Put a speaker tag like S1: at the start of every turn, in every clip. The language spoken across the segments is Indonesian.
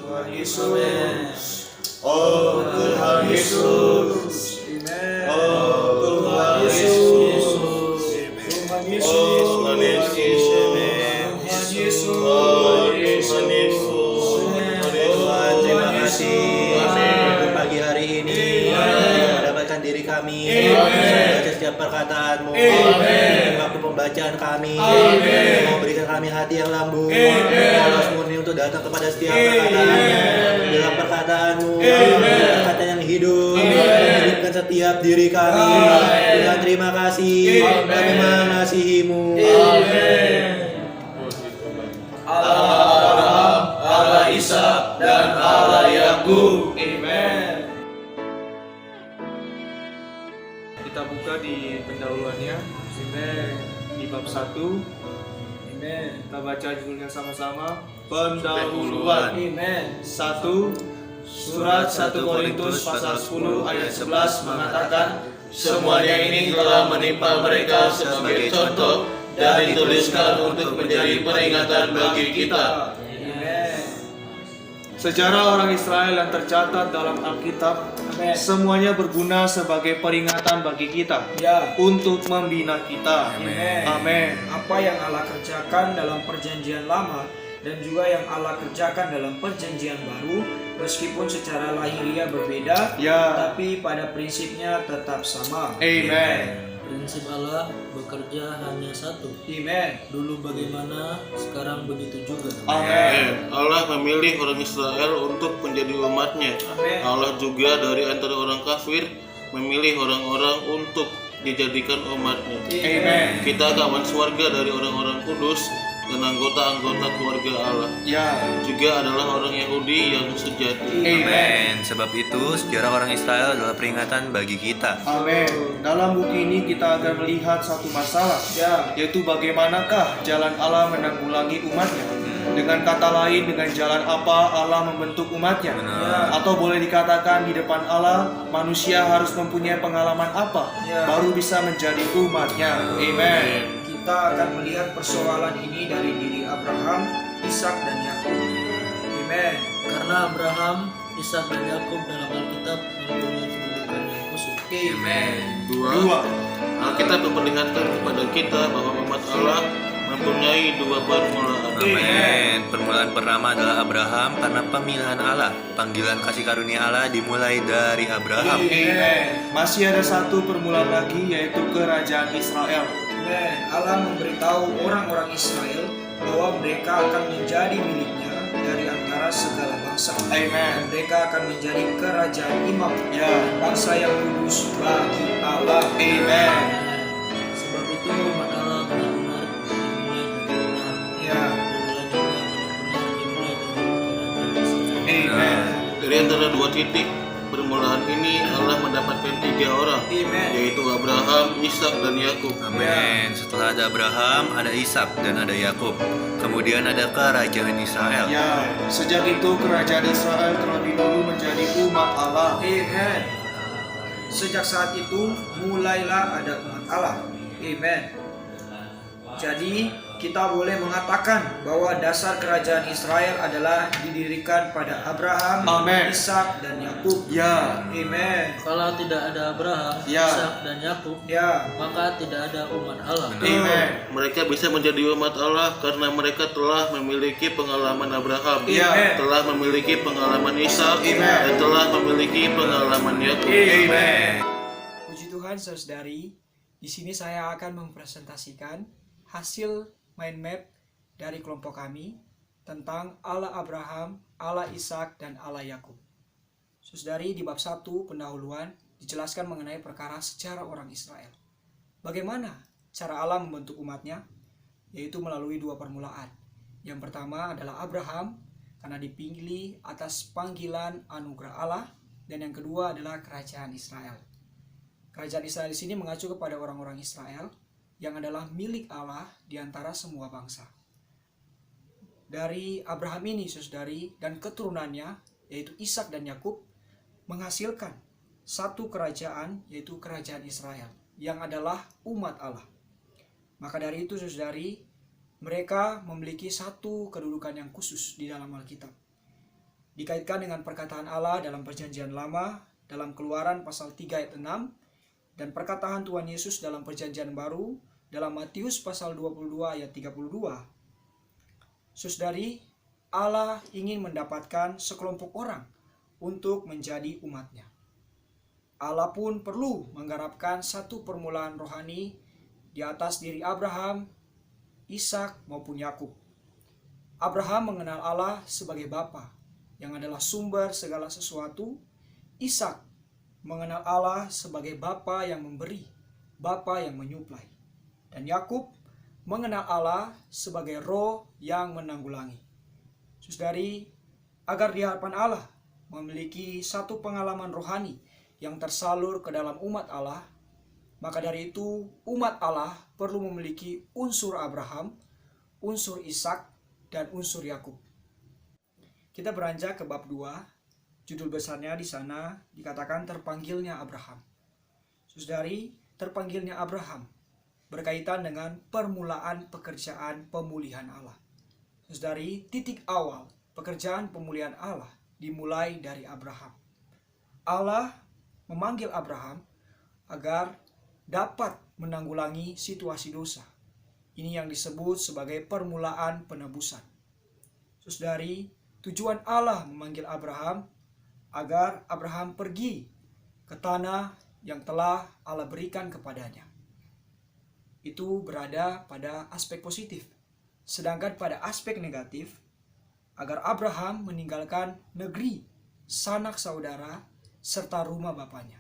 S1: Tuhan Yesus. Oh Tuhan Yesus. Oh Tuhan Yesus. Tuhan Yesus. Tuhan Yesus. Oh Tuhan Yesus.
S2: Tuhan, terima kasih untuk pagi hari ini mendapatkan diri kami membaca setiap perkataanmu, waktu pembacaan kami, memberikan kami hati yang lembut, polos murni untuk datang kepada setiap perkataanmu, dalam perkataanmu, perkataan yang hidup, menghidupkan setiap diri kami. Tuhan, terima kasih, kami mengasihimu.
S1: Allah Ishak dan Allah Yakub.
S3: Amen. Kita buka di pendahuluannya. Amen. Di bab 1. Amen. Kita baca judulnya sama-sama. Pendahuluan.
S1: Amen.
S3: 1. Surat 1 Korintus pasal 10 ayat 11 mengatakan,
S1: Semuanya ini telah menimpa mereka sebagai contoh dan dituliskan untuk menjadi peringatan bagi kita.
S3: sejarah orang Israel yang tercatat dalam Alkitab, semuanya berguna sebagai peringatan bagi kita, untuk membina kita. Amin.
S4: Apa yang Allah kerjakan dalam perjanjian lama dan juga yang Allah kerjakan dalam perjanjian baru, meskipun secara lahiriah berbeda, tapi pada prinsipnya tetap sama.
S3: Amen.
S5: Prinsip Allah bekerja hanya satu.
S4: Amen.
S5: Dulu bagaimana, sekarang begitu juga.
S3: Amin.
S1: Allah memilih orang Israel untuk menjadi umatnya. Allah juga dari antara orang kafir memilih orang-orang untuk dijadikan umatnya.
S3: Amen.
S1: Kita kawan swarga dari orang-orang kudus dan anggota-anggota keluarga Allah. Juga adalah orang Yahudi yang sejati.
S3: Amen.
S2: Sebab itu, sejarah orang Israel adalah peringatan bagi kita.
S3: Amin. Dalam buku ini kita akan melihat satu masalah, yaitu bagaimanakah jalan Allah menanggulangi umatnya. Dengan kata lain, dengan jalan apa Allah membentuk umatnya. Atau boleh dikatakan di depan Allah, manusia harus mempunyai pengalaman apa baru bisa menjadi umatnya. Amen.
S4: Kita akan melihat persoalan ini dari diri Abraham, Ishak dan Yakub. Amen.
S5: Karena Abraham, Ishak dan Yakub dalam Alkitab mempunyai kedudukan yang khusus.
S4: Amen.
S1: Dua, Alkitab memperlihatkan kepada kita bahwa umat Allah mempunyai dua permulaan.
S2: Amin. Permulaan pertama adalah Abraham karena pemilihan Allah. Panggilan kasih karunia Allah dimulai dari Abraham.
S3: Amen. Masih ada satu permulaan lagi, yaitu kerajaan Israel.
S4: Amen. Allah memberitahu orang-orang Israel bahwa mereka akan menjadi miliknya dari antara segala bangsa.
S3: Amen.
S4: Dan mereka akan menjadi kerajaan imam, bangsa yang kudus bagi Allah.
S3: Amen.
S5: Sebab itu umat Allah benar-benar dimulai dari Abraham. Itulah juga benar-benar dimulai dari kerajaan Israel.
S3: Amen.
S1: Dari antara dua titik permulaan ini Allah mendapatkan tiga orang, yaitu Abraham, Ishak dan Yakub.
S2: Amin. Setelah ada Abraham, ada Ishak dan ada Yakub. Kemudian ada kerajaan Israel.
S3: Sejak itu kerajaan Israel terlebih dahulu menjadi umat Allah.
S4: Amen. Sejak saat itu mulailah ada umat Allah. Amen. Jadi kita boleh mengatakan bahwa dasar kerajaan Israel adalah didirikan pada Abraham, Ishak dan Yakub. Amen.
S5: Kalau tidak ada Abraham, Ishak dan Yakub, maka tidak ada umat Allah.
S3: Amen.
S1: Mereka bisa menjadi umat Allah karena mereka telah memiliki pengalaman Abraham, telah memiliki pengalaman Ishak, dan telah memiliki pengalaman Yakub.
S4: Puji Tuhan, saudari. Di sini saya akan mempresentasikan hasil mind map dari kelompok kami tentang Allah Abraham, Allah Ishak, dan Allah Yakub. Saudari, di bab 1 pendahuluan dijelaskan mengenai perkara sejarah orang Israel. Bagaimana cara Allah membentuk umatnya? Yaitu melalui dua permulaan. Yang pertama adalah Abraham, karena dipilih atas panggilan anugerah Allah. Dan yang kedua adalah kerajaan Israel. Kerajaan Israel di sini mengacu kepada orang-orang Israel yang adalah milik Allah di antara semua bangsa. Dari Abraham ini, saudari, dan keturunannya, yaitu Ishak dan Yakub, menghasilkan satu kerajaan, yaitu kerajaan Israel, yang adalah umat Allah. Maka dari itu, saudari, mereka memiliki satu kedudukan yang khusus di dalam Alkitab. dikaitkan dengan perkataan Allah dalam Perjanjian Lama dalam Keluaran pasal 3 ayat 6 dan perkataan Tuhan Yesus dalam Perjanjian Baru dalam Matius pasal 22 ayat 32. Saudari, Allah ingin mendapatkan sekelompok orang untuk menjadi umatnya. Allah pun perlu menggarapkan satu permulaan rohani di atas diri Abraham, Ishak maupun Yakub. Abraham mengenal Allah sebagai Bapa yang adalah sumber segala sesuatu. Ishak mengenal Allah sebagai Bapa yang memberi, Bapa yang menyuplai. Dan Yakub mengenal Allah sebagai Roh yang menanggulangi. Saudari, agar di hadapan Allah memiliki satu pengalaman rohani yang tersalur ke dalam umat Allah, maka dari itu umat Allah perlu memiliki unsur Abraham, unsur Ishak, dan unsur Yakub. Kita beranjak ke bab 2, judul besarnya di sana dikatakan terpanggilnya Abraham. Saudari, terpanggilnya Abraham berkaitan dengan permulaan pekerjaan pemulihan Allah. Saudari, titik awal pekerjaan pemulihan Allah dimulai dari Abraham. Allah memanggil Abraham agar dapat menanggulangi situasi dosa. Ini yang disebut sebagai permulaan penebusan. Saudari, tujuan Allah memanggil Abraham agar Abraham pergi ke tanah yang telah Allah berikan kepadanya. Itu berada pada aspek positif. Sedangkan pada aspek negatif, agar Abraham meninggalkan negeri, sanak saudara, serta rumah bapaknya.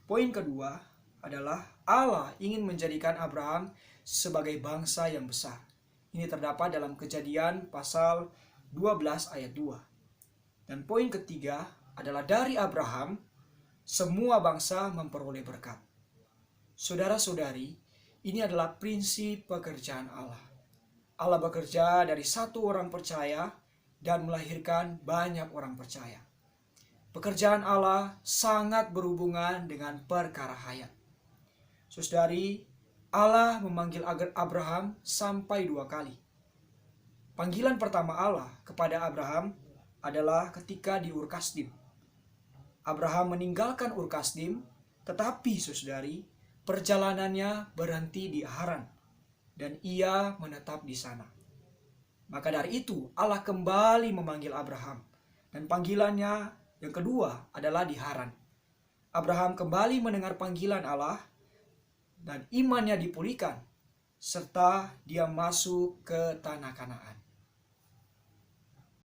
S4: Poin kedua adalah Allah ingin menjadikan Abraham sebagai bangsa yang besar. Ini terdapat dalam Kejadian pasal 12 ayat 2. Dan poin ketiga adalah dari Abraham, semua bangsa memperoleh berkat. Saudara-saudari, ini adalah prinsip pekerjaan Allah. Allah bekerja dari satu orang percaya dan melahirkan banyak orang percaya. Pekerjaan Allah sangat berhubungan dengan perkara hayat. Saudari, Allah memanggil Abraham sampai 2 kali. Panggilan pertama Allah kepada Abraham adalah ketika di Ur Kasdim. Abraham meninggalkan Ur Kasdim, tetapi saudari, perjalanannya berhenti di Haran dan ia menetap di sana. Maka dari itu Allah kembali memanggil Abraham dan panggilannya yang kedua adalah di Haran. Abraham kembali mendengar panggilan Allah dan imannya dipulihkan serta dia masuk ke tanah Kanaan.